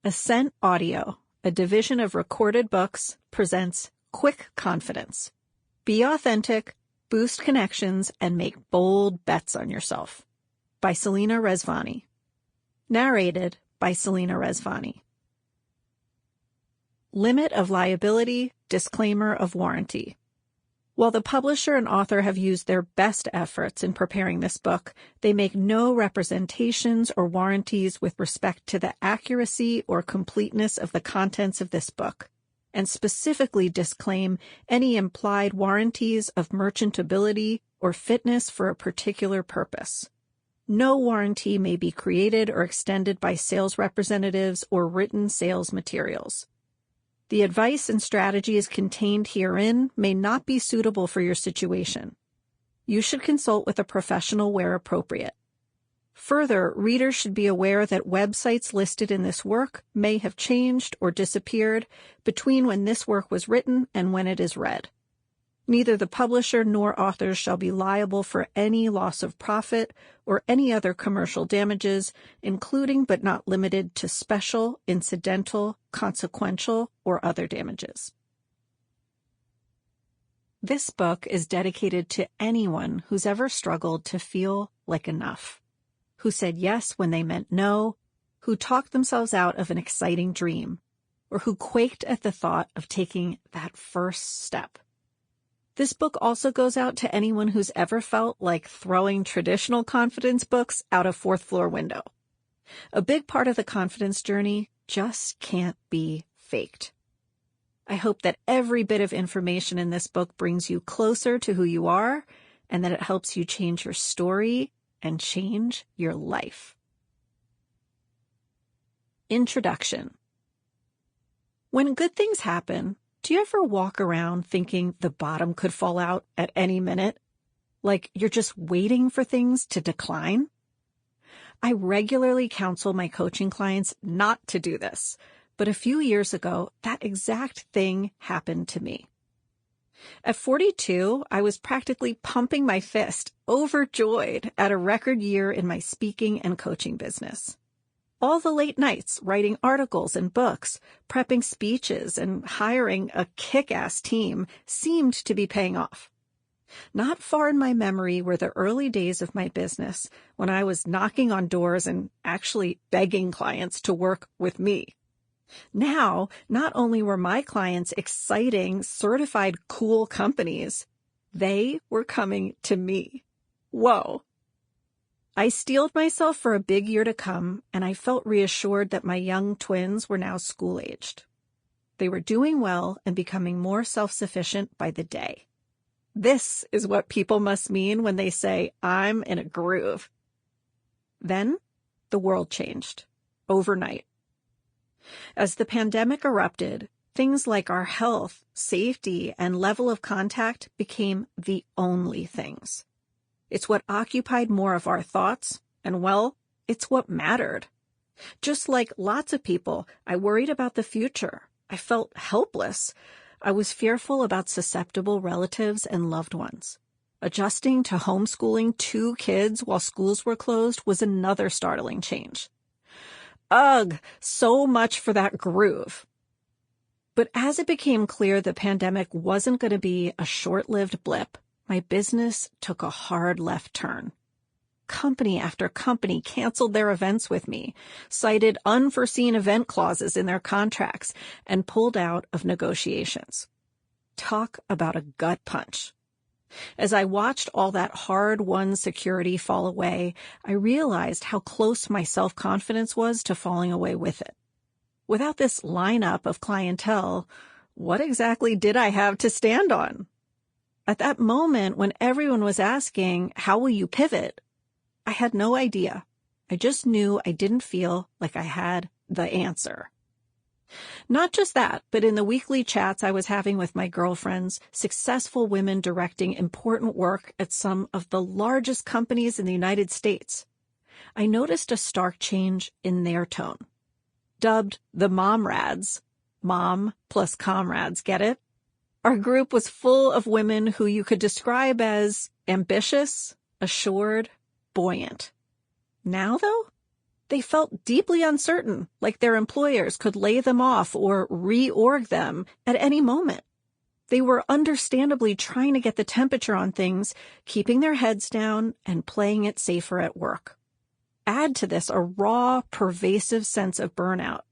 Ascent Audio, a division of Recorded Books, presents Quick Confidence. Be authentic, boost connections, and make bold bets on yourself. By Selena Rezvani. Narrated by Selena Rezvani. Limit of liability, disclaimer of warranty. While the publisher and author have used their best efforts in preparing this book, they make no representations or warranties with respect to the accuracy or completeness of the contents of this book, and specifically disclaim any implied warranties of merchantability or fitness for a particular purpose. No warranty may be created or extended by sales representatives or written sales materials. The advice and strategies contained herein may not be suitable for your situation. You should consult with a professional where appropriate. Further, readers should be aware that websites listed in this work may have changed or disappeared between when this work was written and when it is read. Neither the publisher nor authors shall be liable for any loss of profit or any other commercial damages, including but not limited to special, incidental, consequential, or other damages. This book is dedicated to anyone who's ever struggled to feel like enough, who said yes when they meant no, who talked themselves out of an exciting dream, or who quaked at the thought of taking that first step. This book also goes out to anyone who's ever felt like throwing traditional confidence books out a fourth-floor window. A big part of the confidence journey just can't be faked. I hope that every bit of information in this book brings you closer to who you are and that it helps you change your story and change your life. Introduction. When good things happen, do you ever walk around thinking the bottom could fall out at any minute? Like you're just waiting for things to decline? I regularly counsel my coaching clients not to do this, but a few years ago, that exact thing happened to me. At 42, I was practically pumping my fist, overjoyed at a record year in my speaking and coaching business. All the late nights writing articles and books, prepping speeches, and hiring a kick-ass team seemed to be paying off. Not far in my memory were the early days of my business when I was knocking on doors and actually begging clients to work with me. Now, not only were my clients exciting, certified cool companies, they were coming to me. Whoa. I steeled myself for a big year to come, and I felt reassured that my young twins were now school-aged. They were doing well and becoming more self-sufficient by the day. This is what people must mean when they say, I'm in a groove. Then, the world changed. Overnight. As the pandemic erupted, things like our health, safety, and level of contact became the only things. It's what occupied more of our thoughts, and well, it's what mattered. Just like lots of people, I worried about the future. I felt helpless. I was fearful about susceptible relatives and loved ones. Adjusting to homeschooling 2 kids while schools were closed was another startling change. Ugh, so much for that groove. But as it became clear the pandemic wasn't going to be a short-lived blip, my business took a hard left turn. Company after company canceled their events with me, cited unforeseen event clauses in their contracts, and pulled out of negotiations. Talk about a gut punch. As I watched all that hard-won security fall away, I realized how close my self-confidence was to falling away with it. Without this lineup of clientele, what exactly did I have to stand on? At that moment, when everyone was asking, how will you pivot? I had no idea. I just knew I didn't feel like I had the answer. Not just that, but in the weekly chats I was having with my girlfriends, successful women directing important work at some of the largest companies in the United States, I noticed a stark change in their tone. Dubbed the Momrads, mom plus comrades, get it? Our group was full of women who you could describe as ambitious, assured, buoyant. Now, though, They felt deeply uncertain, like their employers could lay them off or reorg them at any moment. They were understandably trying to get the temperature on things, keeping their heads down and playing it safer at work. Add to this a raw, pervasive sense of burnout.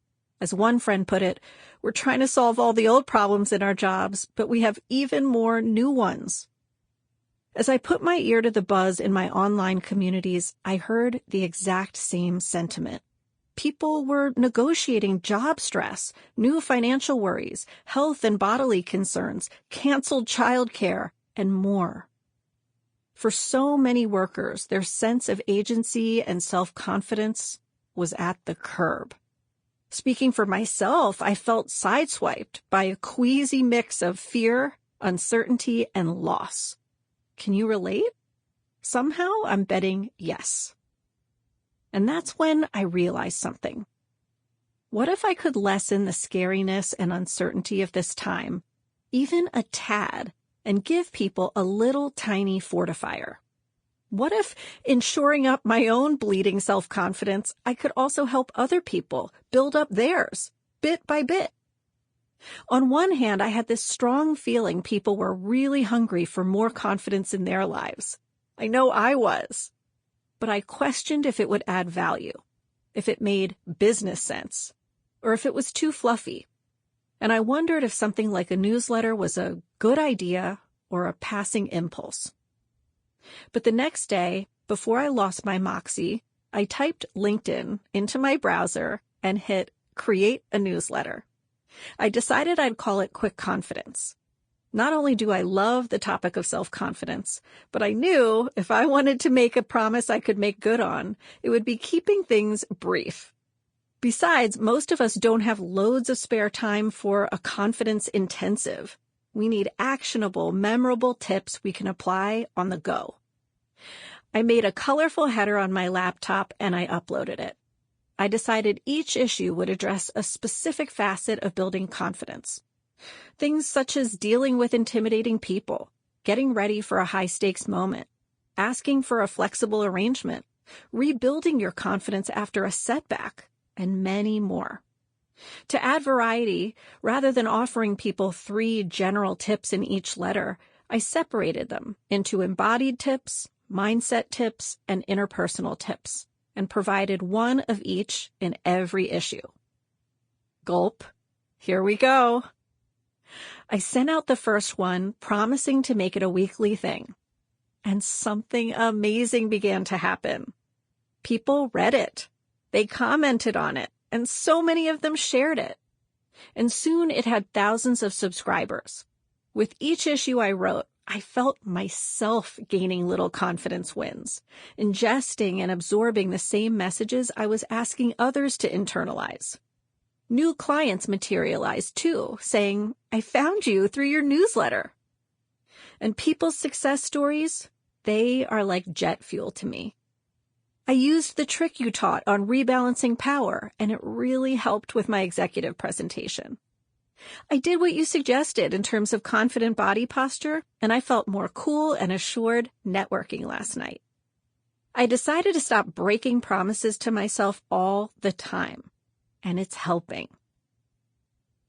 As one friend put it, we're trying to solve all the old problems in our jobs, but we have even more new ones. As I put my ear to the buzz in my online communities, I heard the exact same sentiment. People were negotiating job stress, new financial worries, health and bodily concerns, canceled childcare, and more. For so many workers, their sense of agency and self-confidence was at the curb. Speaking for myself, I felt sideswiped by a queasy mix of fear, uncertainty, and loss. Can you relate? Somehow I'm betting yes. And that's when I realized something. What if I could lessen the scariness and uncertainty of this time, even a tad, and give people a little tiny fortifier? What if, in shoring up my own bleeding self-confidence, I could also help other people build up theirs, bit by bit? On one hand, I had this strong feeling people were really hungry for more confidence in their lives. I know I was. But I questioned if it would add value, if it made business sense, or if it was too fluffy. And I wondered if something like a newsletter was a good idea or a passing impulse. But the next day, before I lost my moxie, I typed LinkedIn into my browser and hit Create a Newsletter. I decided I'd call it Quick Confidence. Not only do I love the topic of self-confidence, but I knew if I wanted to make a promise I could make good on, it would be keeping things brief. Besides, most of us don't have loads of spare time for a confidence intensive. We need actionable, memorable tips we can apply on the go. I made a colorful header on my laptop and I uploaded it. I decided each issue would address a specific facet of building confidence. Things such as dealing with intimidating people, getting ready for a high-stakes moment, asking for a flexible arrangement, rebuilding your confidence after a setback, and many more. To add variety, rather than offering people 3 general tips in each letter, I separated them into embodied tips, mindset tips, and interpersonal tips, and provided one of each in every issue. Gulp. Here we go. I sent out the first one, promising to make it a weekly thing. And something amazing began to happen. People read it. They commented on it, and so many of them shared it. And soon it had thousands of subscribers. With each issue I wrote, I felt myself gaining little confidence wins, ingesting and absorbing the same messages I was asking others to internalize. New clients materialized too, saying, I found you through your newsletter. And people's success stories, they are like jet fuel to me. I used the trick you taught on rebalancing power, and it really helped with my executive presentation. I did what you suggested in terms of confident body posture, and I felt more cool and assured networking last night. I decided to stop breaking promises to myself all the time, and it's helping.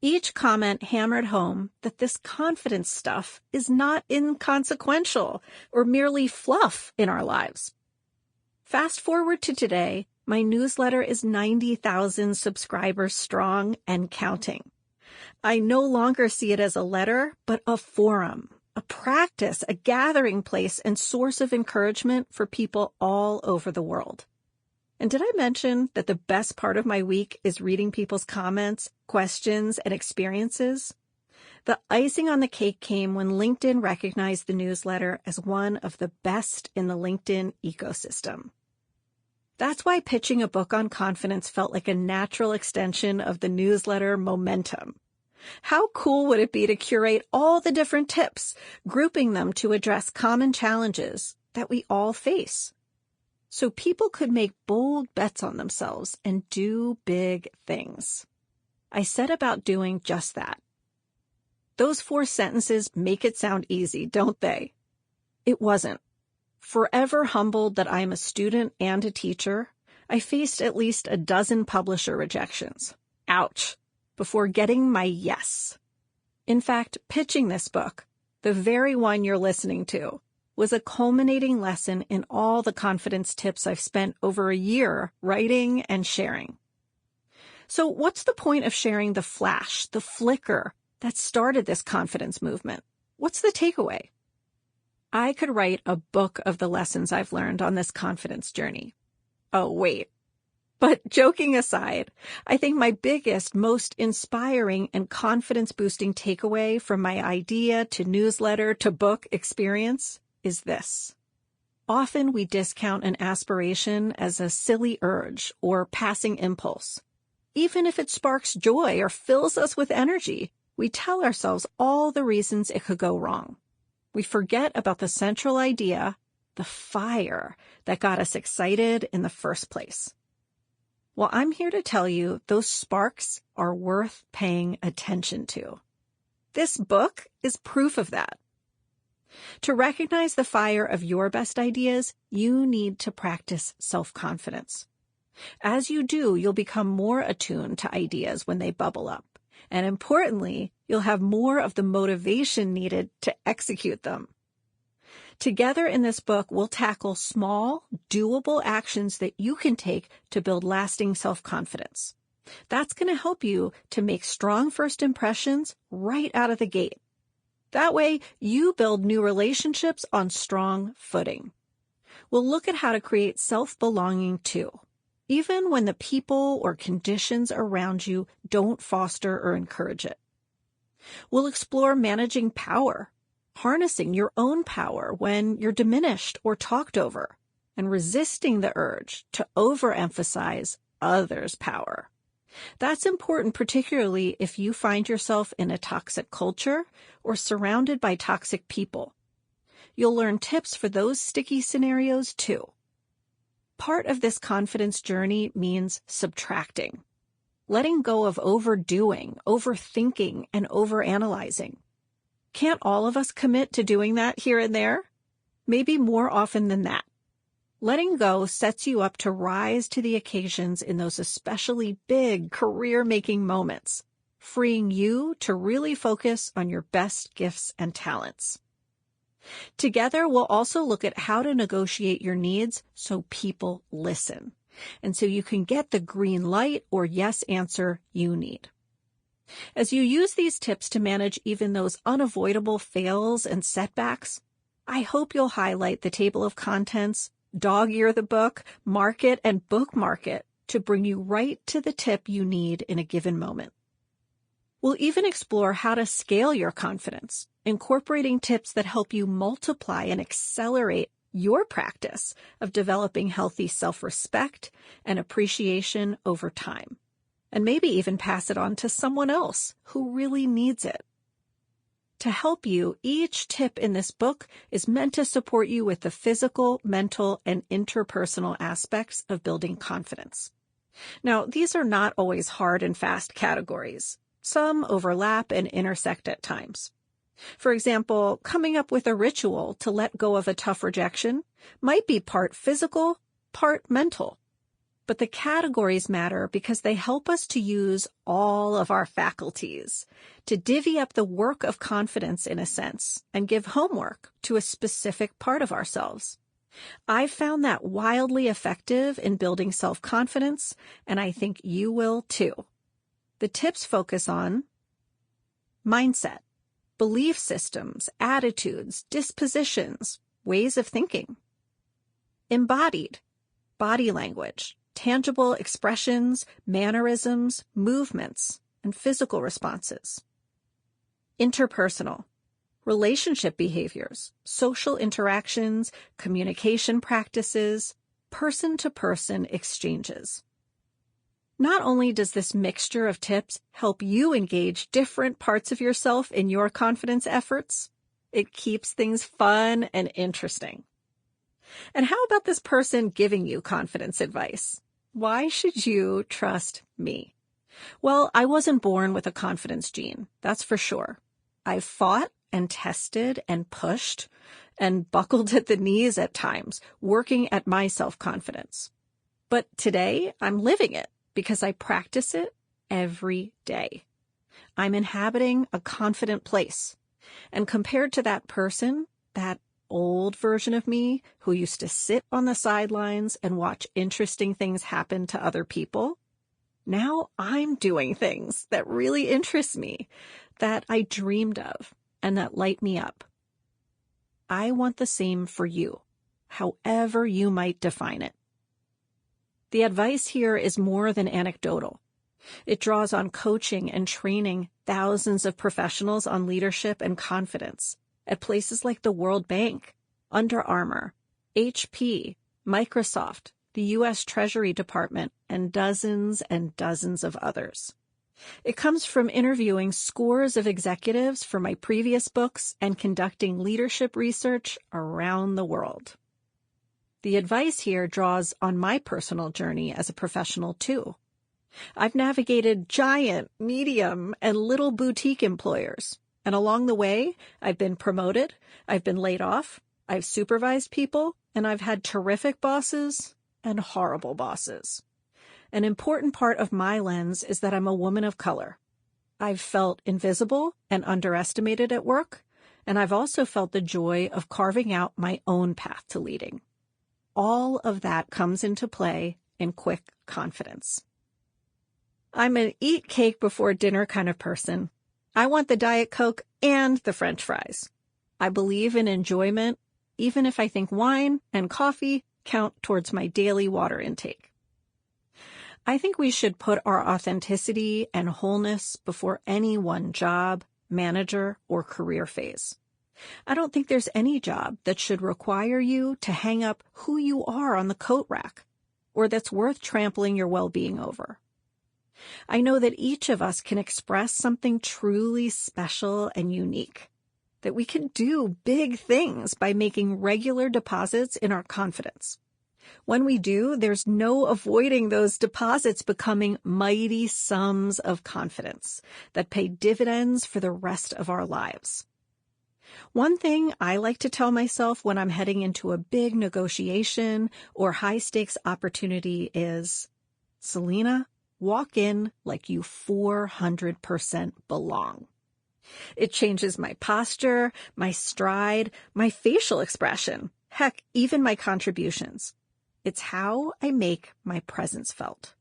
Each comment hammered home that this confidence stuff is not inconsequential or merely fluff in our lives. Fast forward to today, my newsletter is 90,000 subscribers strong and counting. I no longer see it as a letter, but a forum, a practice, a gathering place, and source of encouragement for people all over the world. And did I mention that the best part of my week is reading people's comments, questions, and experiences? The icing on the cake came when LinkedIn recognized the newsletter as one of the best in the LinkedIn ecosystem. That's why pitching a book on confidence felt like a natural extension of the newsletter momentum. How cool would it be to curate all the different tips, grouping them to address common challenges that we all face, so people could make bold bets on themselves and do big things? I set about doing just that. Those 4 sentences make it sound easy, don't they? It wasn't. Forever humbled that I am a student and a teacher, I faced at least a dozen publisher rejections. Ouch. Before getting my yes. In fact, pitching this book, the very one you're listening to, was a culminating lesson in all the confidence tips I've spent over a year writing and sharing. So what's the point of sharing the flash, the flicker that started this confidence movement? What's the takeaway? I could write a book of the lessons I've learned on this confidence journey. Oh, wait. But joking aside, I think my biggest, most inspiring and confidence-boosting takeaway from my idea to newsletter to book experience is this. Often we discount an aspiration as a silly urge or passing impulse. Even if it sparks joy or fills us with energy, we tell ourselves all the reasons it could go wrong. We forget about the central idea, the fire that got us excited in the first place. Well, I'm here to tell you those sparks are worth paying attention to. This book is proof of that. To recognize the fire of your best ideas, you need to practice self-confidence. As you do, you'll become more attuned to ideas when they bubble up. And importantly, you'll have more of the motivation needed to execute them. Together in this book, we'll tackle small, doable actions that you can take to build lasting self-confidence. That's going to help you to make strong first impressions right out of the gate. That way, you build new relationships on strong footing. We'll look at how to create self-belonging too, even when the people or conditions around you don't foster or encourage it. We'll explore managing power, harnessing your own power when you're diminished or talked over, and resisting the urge to overemphasize others' power. That's important, particularly if you find yourself in a toxic culture or surrounded by toxic people. You'll learn tips for those sticky scenarios too. Part of this confidence journey means subtracting, letting go of overdoing, overthinking, and overanalyzing. Can't all of us commit to doing that here and there? Maybe more often than that. Letting go sets you up to rise to the occasions in those especially big career-making moments, freeing you to really focus on your best gifts and talents. Together, we'll also look at how to negotiate your needs so people listen, and so you can get the green light or yes answer you need. As you use these tips to manage even those unavoidable fails and setbacks, I hope you'll highlight the table of contents, dog-ear the book, mark it, and bookmark it to bring you right to the tip you need in a given moment. We'll even explore how to scale your confidence, incorporating tips that help you multiply and accelerate your practice of developing healthy self-respect and appreciation over time, and maybe even pass it on to someone else who really needs it. To help you, each tip in this book is meant to support you with the physical, mental, and interpersonal aspects of building confidence. Now, these are not always hard and fast categories. Some overlap and intersect at times. For example, coming up with a ritual to let go of a tough rejection might be part physical, part mental. But the categories matter because they help us to use all of our faculties, to divvy up the work of confidence in a sense, and give homework to a specific part of ourselves. I've found that wildly effective in building self-confidence, and I think you will too. The tips focus on mindset, belief systems, attitudes, dispositions, ways of thinking. Embodied, body language, tangible expressions, mannerisms, movements, and physical responses. Interpersonal, relationship behaviors, social interactions, communication practices, person-to-person exchanges. Not only does this mixture of tips help you engage different parts of yourself in your confidence efforts, it keeps things fun and interesting. And how about this person giving you confidence advice? Why should you trust me? Well, I wasn't born with a confidence gene, that's for sure. I've fought and tested and pushed and buckled at the knees at times, working at my self-confidence. But today, I'm living it because I practice it every day. I'm inhabiting a confident place. And compared to that person, that old version of me who used to sit on the sidelines and watch interesting things happen to other people, now I'm doing things that really interest me, that I dreamed of, and that light me up. I want the same for you, however you might define it. The advice here is more than anecdotal. It draws on coaching and training thousands of professionals on leadership and confidence at places like the World Bank, Under Armour, HP, Microsoft, the U.S. Treasury Department, and dozens of others. It comes from interviewing scores of executives for my previous books and conducting leadership research around the world. The advice here draws on my personal journey as a professional, too. I've navigated giant, medium, and little boutique employers, and along the way, I've been promoted, I've been laid off, I've supervised people, and I've had terrific bosses and horrible bosses. An important part of my lens is that I'm a woman of color. I've felt invisible and underestimated at work, and I've also felt the joy of carving out my own path to leading. All of that comes into play in quick confidence. I'm an eat cake before dinner kind of person. I want the Diet Coke and the French fries. I believe in enjoyment, even if I think wine and coffee count towards my daily water intake. I think we should put our authenticity and wholeness before any one job, manager, or career phase. I don't think there's any job that should require you to hang up who you are on the coat rack, or that's worth trampling your well-being over. I know that each of us can express something truly special and unique, that we can do big things by making regular deposits in our confidence. When we do, there's no avoiding those deposits becoming mighty sums of confidence that pay dividends for the rest of our lives. One thing I like to tell myself when I'm heading into a big negotiation or high-stakes opportunity is, Selena, walk in like you 400% belong. It changes my posture, my stride, my facial expression, heck, even my contributions. It's how I make my presence felt.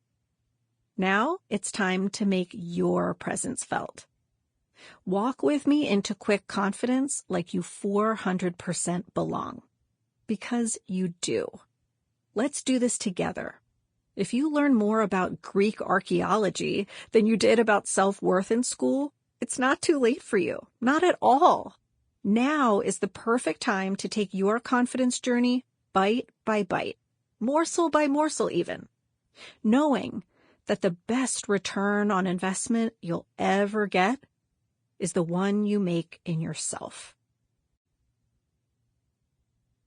Now it's time to make your presence felt. Walk with me into quick confidence like you 400% belong. Because you do. Let's do this together. If you learn more about Greek archaeology than you did about self-worth in school, it's not too late for you. Not at all. Now is the perfect time to take your confidence journey bite by bite, morsel by morsel even, knowing that the best return on investment you'll ever get is the one you make in yourself.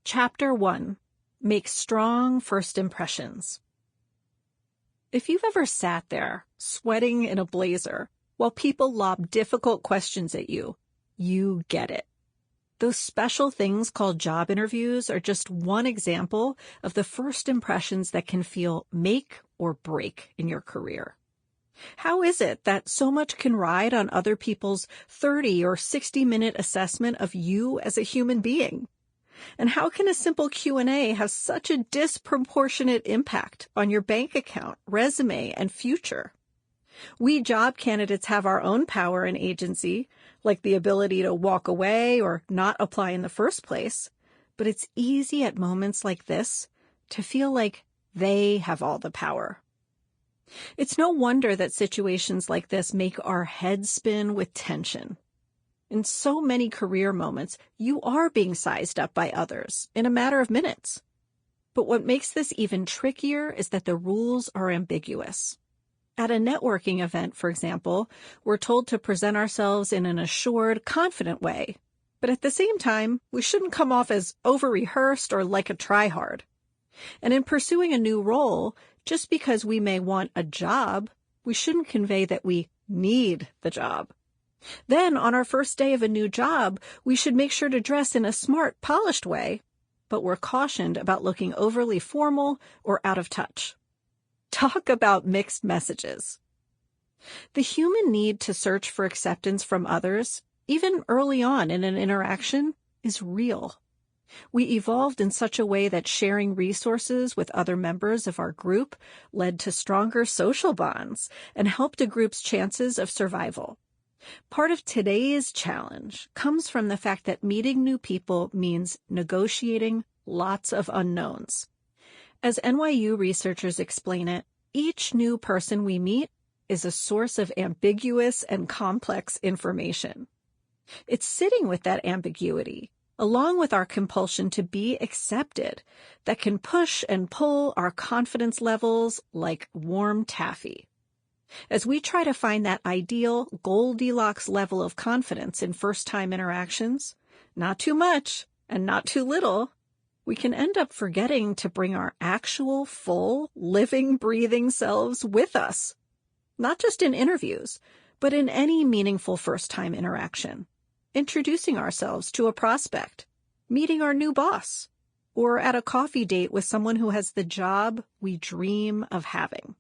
Chapter 1. Make strong first impressions. If you've ever sat there, sweating in a blazer, while people lob difficult questions at you, you get it. Those special things called job interviews are just one example of the first impressions that can feel make or break in your career. How is it that so much can ride on other people's 30 or 60-minute assessment of you as a human being? And how can a simple Q&A have such a disproportionate impact on your bank account, resume, and future? We job candidates have our own power and agency, like the ability to walk away or not apply in the first place. But it's easy at moments like this to feel like they have all the power. It's no wonder that situations like this make our heads spin with tension. In so many career moments, you are being sized up by others in a matter of minutes. But what makes this even trickier is that the rules are ambiguous. At a networking event, for example, we're told to present ourselves in an assured, confident way. But at the same time, we shouldn't come off as over-rehearsed or like a tryhard. And in pursuing a new role, just because we may want a job, we shouldn't convey that we need the job. Then, on our first day of a new job, we should make sure to dress in a smart, polished way, but we're cautioned about looking overly formal or out of touch. Talk about mixed messages. The human need to search for acceptance from others, even early on in an interaction, is real. We evolved in such a way that sharing resources with other members of our group led to stronger social bonds and helped a group's chances of survival. Part of today's challenge comes from the fact that meeting new people means negotiating lots of unknowns. As NYU researchers explain it, each new person we meet is a source of ambiguous and complex information. It's sitting with that ambiguity, along with our compulsion to be accepted, that can push and pull our confidence levels like warm taffy. As we try to find that ideal Goldilocks level of confidence in first-time interactions, not too much and not too little, we can end up forgetting to bring our actual, full, living, breathing selves with us, not just in interviews, but in any meaningful first-time interaction. Introducing ourselves to a prospect, meeting our new boss, or at a coffee date with someone who has the job we dream of having.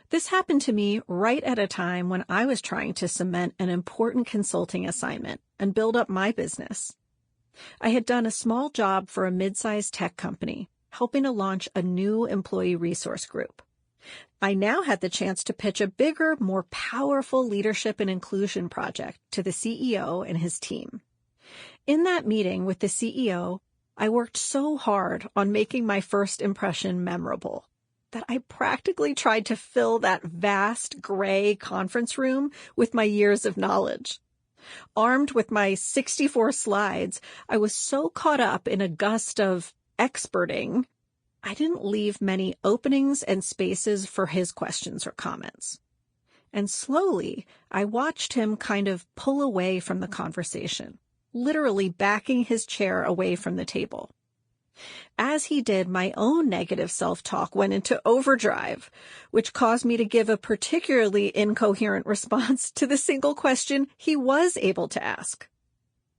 This happened to me right at a time when I was trying to cement an important consulting assignment and build up my business. I had done a small job for a mid-sized tech company, helping to launch a new employee resource group. I now had the chance to pitch a bigger, more powerful leadership and inclusion project to the CEO and his team. In that meeting with the CEO, I worked so hard on making my first impression memorable that I practically tried to fill that vast gray conference room with my years of knowledge. Armed with my 64 slides, I was so caught up in a gust of experting, I didn't leave many openings and spaces for his questions or comments. And slowly, I watched him kind of pull away from the conversation, literally backing his chair away from the table. As he did, my own negative self-talk went into overdrive, which caused me to give a particularly incoherent response to the single question he was able to ask.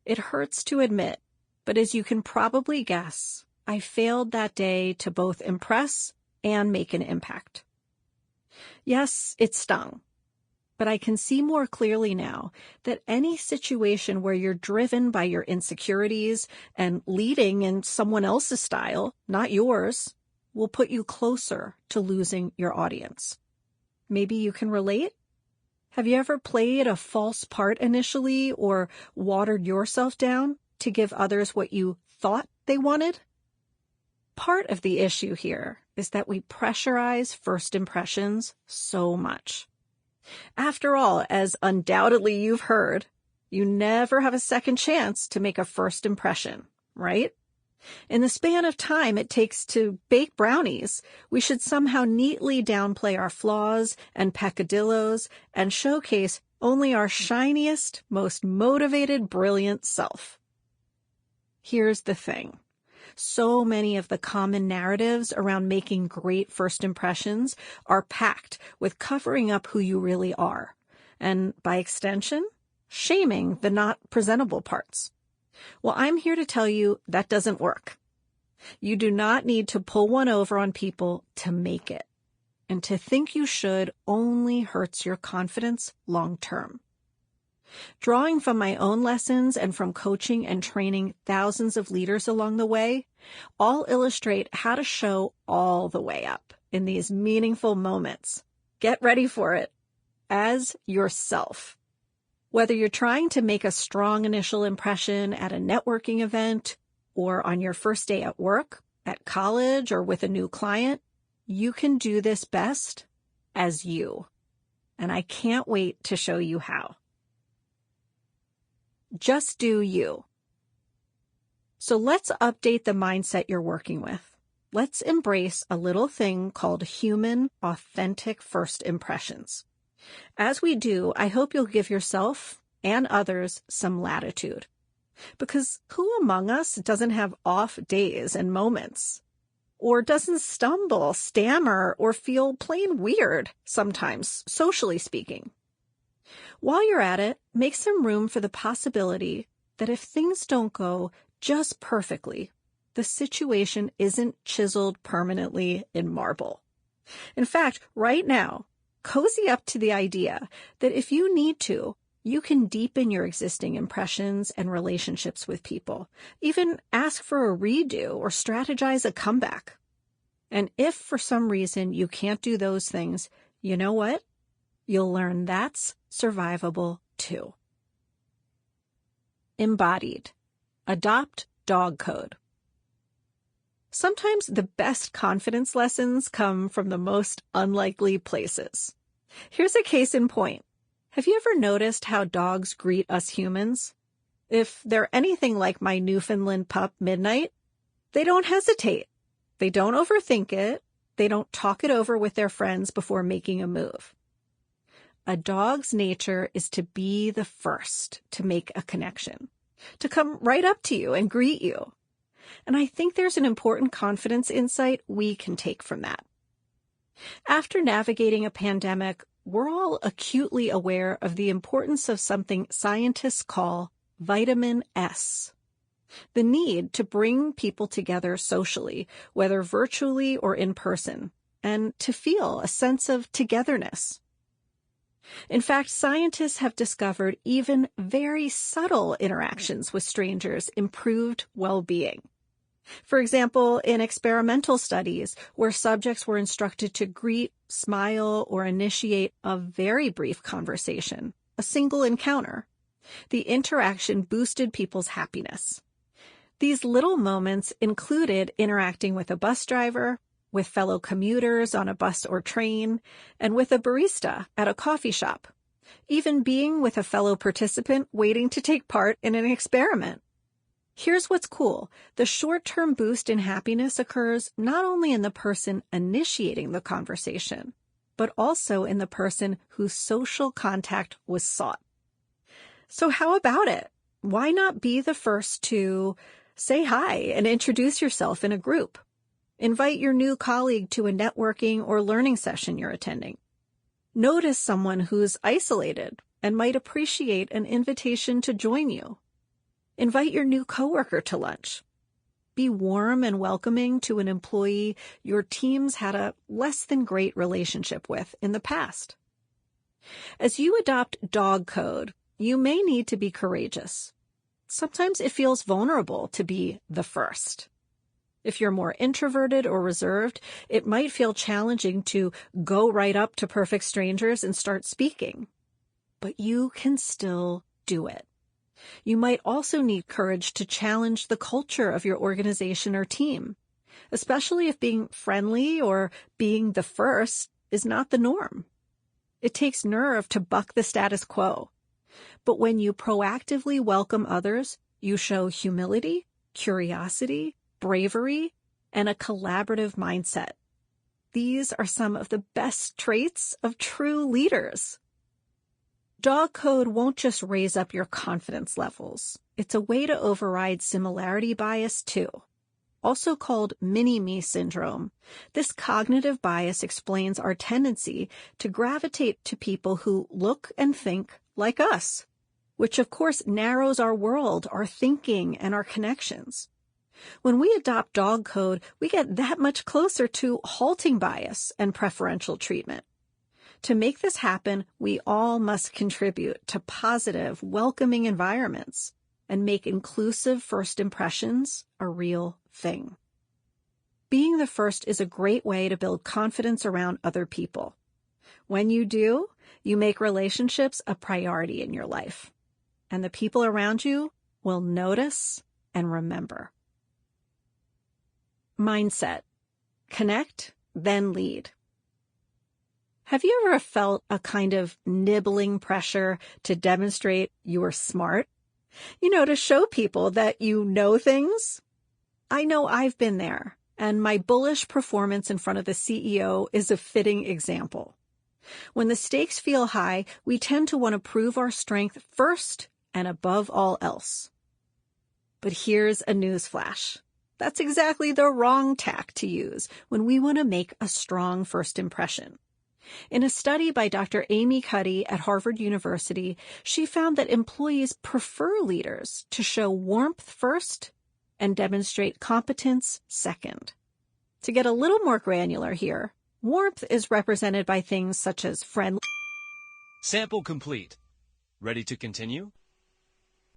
It hurts to admit, but as you can probably guess, I failed that day to both impress and make an impact. Yes, it stung, but I can see more clearly now that any situation where you're driven by your insecurities and leading in someone else's style, not yours, will put you closer to losing your audience. Maybe you can relate? Have you ever played a false part initially or watered yourself down to give others what you thought they wanted? Part of the issue here is that we pressurize first impressions so much. After all, as undoubtedly you've heard, you never have a second chance to make a first impression, right? In the span of time it takes to bake brownies, we should somehow neatly downplay our flaws and peccadillos and showcase only our shiniest, most motivated, brilliant self. Here's the thing. So many of the common narratives around making great first impressions are packed with covering up who you really are, and by extension, shaming the not presentable parts. Well, I'm here to tell you that doesn't work. You do not need to pull one over on people to make it, and to think you should only hurts your confidence long term. Drawing from my own lessons and from coaching and training thousands of leaders along the way, I'll illustrate how to show all the way up in these meaningful moments. Get ready for it. As yourself. Whether you're trying to make a strong initial impression at a networking event or on your first day at work, at college, or with a new client, you can do this best as you. And I can't wait to show you how. Just do you. So let's update the mindset you're working with. Let's embrace a little thing called human, authentic first impressions. As we do, I hope you'll give yourself and others some latitude. Because who among us doesn't have off days and moments? Or doesn't stumble, stammer, or feel plain weird sometimes, socially speaking? While you're at it, make some room for the possibility that if things don't go just perfectly, the situation isn't chiseled permanently in marble. In fact, right now, cozy up to the idea that if you need to, you can deepen your existing impressions and relationships with people, even ask for a redo or strategize a comeback. And if for some reason you can't do those things, you know what? You'll learn that's survivable too. Embodied. Adopt dog code. Sometimes the best confidence lessons come from the most unlikely places. Here's a case in point. Have you ever noticed how dogs greet us humans? If they're anything like my Newfoundland pup, Midnight, they don't hesitate. They don't overthink it. They don't talk it over with their friends before making a move. A dog's nature is to be the first to make a connection, to come right up to you and greet you. And I think there's an important confidence insight we can take from that. After navigating a pandemic, we're all acutely aware of the importance of something scientists call vitamin S. The need to bring people together socially, whether virtually or in person, and to feel a sense of togetherness. In fact, scientists have discovered even very subtle interactions with strangers improved well-being. For example, in experimental studies where subjects were instructed to greet, smile, or initiate a very brief conversation, a single encounter, the interaction boosted people's happiness. These little moments included interacting with a bus driver, with fellow commuters on a bus or train, and with a barista at a coffee shop, even being with a fellow participant waiting to take part in an experiment. Here's what's cool. The short-term boost in happiness occurs not only in the person initiating the conversation, but also in the person whose social contact was sought. So how about it? Why not be the first to say hi and introduce yourself in a group? Invite your new colleague to a networking or learning session you're attending. Notice someone who's isolated and might appreciate an invitation to join you. Invite your new coworker to lunch. Be warm and welcoming to an employee your team's had a less than great relationship with in the past. As you adopt dog code, you may need to be courageous. Sometimes it feels vulnerable to be the first. If you're more introverted or reserved, it might feel challenging to go right up to perfect strangers and start speaking. But you can still do it. You might also need courage to challenge the culture of your organization or team, especially if being friendly or being the first is not the norm. It takes nerve to buck the status quo. But when you proactively welcome others, you show humility, curiosity, bravery, and a collaborative mindset. These are some of the best traits of true leaders. Dog code won't just raise up your confidence levels. It's a way to override similarity bias too. Also called mini-me syndrome, this cognitive bias explains our tendency to gravitate to people who look and think like us, which of course narrows our world, our thinking, and our connections. When we adopt dog code, we get that much closer to halting bias and preferential treatment. To make this happen, we all must contribute to positive, welcoming environments and make inclusive first impressions a real thing. Being the first is a great way to build confidence around other people. When you do, you make relationships a priority in your life, and the people around you will notice and remember. Mindset. Connect, then lead. Have you ever felt a kind of nibbling pressure to demonstrate you're smart? To show people that you know things? I know I've been there, and my bullish performance in front of the CEO is a fitting example. When the stakes feel high, we tend to want to prove our strength first and above all else. But here's a newsflash. That's exactly the wrong tack to use when we want to make a strong first impression. In a study by Dr. Amy Cuddy at Harvard University, she found that employees prefer leaders to show warmth first and demonstrate competence second. To get a little more granular here, Warmth is represented by things such as friendly. Sample complete. Ready to continue?